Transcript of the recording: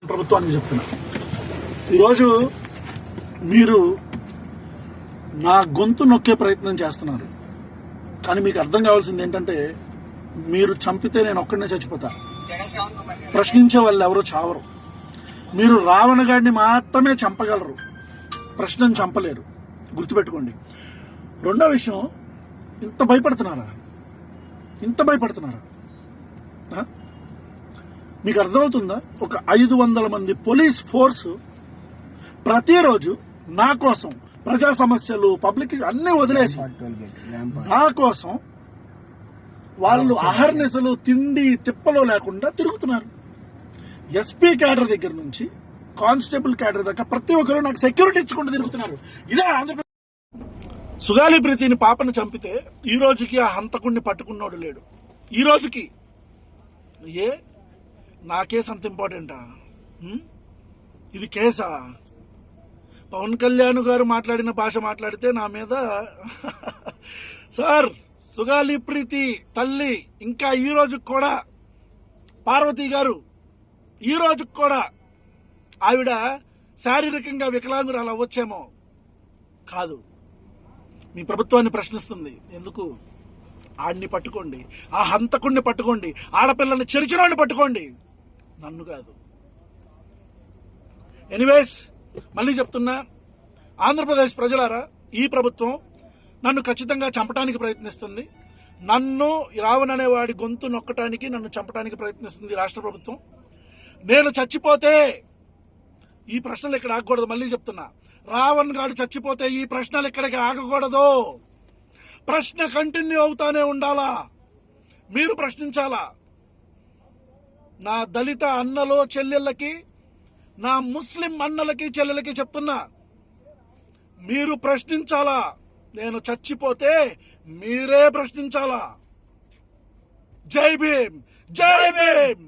ప్రభుత్వానికి చెప్తున్నా, ఈరోజు మీరు నా గొంతు నొక్కే ప్రయత్నం చేస్తున్నారు. కానీ మీకు అర్థం కావాల్సింది ఏంటంటే, మీరు చంపితే నేను ఒక్కడనే చచ్చిపోతా. ప్రశ్నించే వాళ్ళు ఎవరో చావరు. మీరు రావణ గాడిని మాత్రమే చంపగలరు, ప్రశ్నను చంపలేరు. గుర్తుపెట్టుకోండి. రెండో విషయం, ఇంత భయపడుతున్నారా? మీకు అర్థమవుతుందా? ఒక 500 మంది పోలీస్ ఫోర్సు ప్రతిరోజు నా కోసం ప్రజా సమస్యలు, పబ్లిక్ అన్ని వదిలేసి నా కోసం వాళ్ళు అహర్నిశలు తిండి తిప్పలో లేకుండా తిరుగుతున్నారు. ఎస్పీ క్యాడర్ దగ్గర నుంచి కానిస్టేబుల్ క్యాడర్ దాకా ప్రతి ఒక్కరు నాకు సెక్యూరిటీ ఇచ్చుకుంటూ తిరుగుతున్నారు. ఇదే ఆంధ్రప్రదేశ్. సుగాలి ప్రీతిని పాపను చంపితే ఈ రోజుకి ఆ హంతకుడిని పట్టుకున్నోడు లేడు. ఈ రోజుకి నా కేసు అంత ఇంపార్టెంటా? ఇది కేసా? పవన్ కళ్యాణ్ గారు మాట్లాడిన భాష మాట్లాడితే నా మీద సార్, సుగాలి ప్రీతి తల్లి ఇంకా ఈ రోజుకి కూడా, పార్వతి గారు ఈ రోజుకి కూడా ఆవిడ శారీరకంగా వికలాంగురాలు అవ్వచ్చేమో, కాదు. మీ ప్రభుత్వాన్ని ప్రశ్నిస్తుంది. ఎందుకు? ఆడిని పట్టుకోండి, ఆ హంతకుడిని పట్టుకోండి, ఆడపిల్లని చెరిచినోడిని పట్టుకోండి, నన్ను కాదు. ఎనీవేస్, మళ్ళీ చెప్తున్నా, ఆంధ్రప్రదేశ్ ప్రజలారా, ఈ ప్రభుత్వం నన్ను ఖచ్చితంగా చంపడానికి ప్రయత్నిస్తుంది. నన్ను రావణ్ అనేవాడి గొంతు నొక్కటానికి, నన్ను చంపడానికి ప్రయత్నిస్తుంది రాష్ట్ర ప్రభుత్వం. నేను చచ్చిపోతే ఈ ప్రశ్నలు ఇక్కడ ఆగకూడదు. మళ్ళీ చెప్తున్నా, రావణ్ గారు చచ్చిపోతే ఈ ప్రశ్నలు ఇక్కడికి ఆగకూడదు. ప్రశ్న కంటిన్యూ అవుతానే ఉండాలా. మీరు ప్రశ్నించాలా. నా దళిత అన్నలో చెల్లెళ్ళకి, నా ముస్లిం అన్నలకి చెల్లెలకి చెప్తున్నా, మీరు ప్రశ్నించాలా. నేను చచ్చిపోతే మీరే ప్రశ్నించాలా. జై భీమ్, జై భీమ్.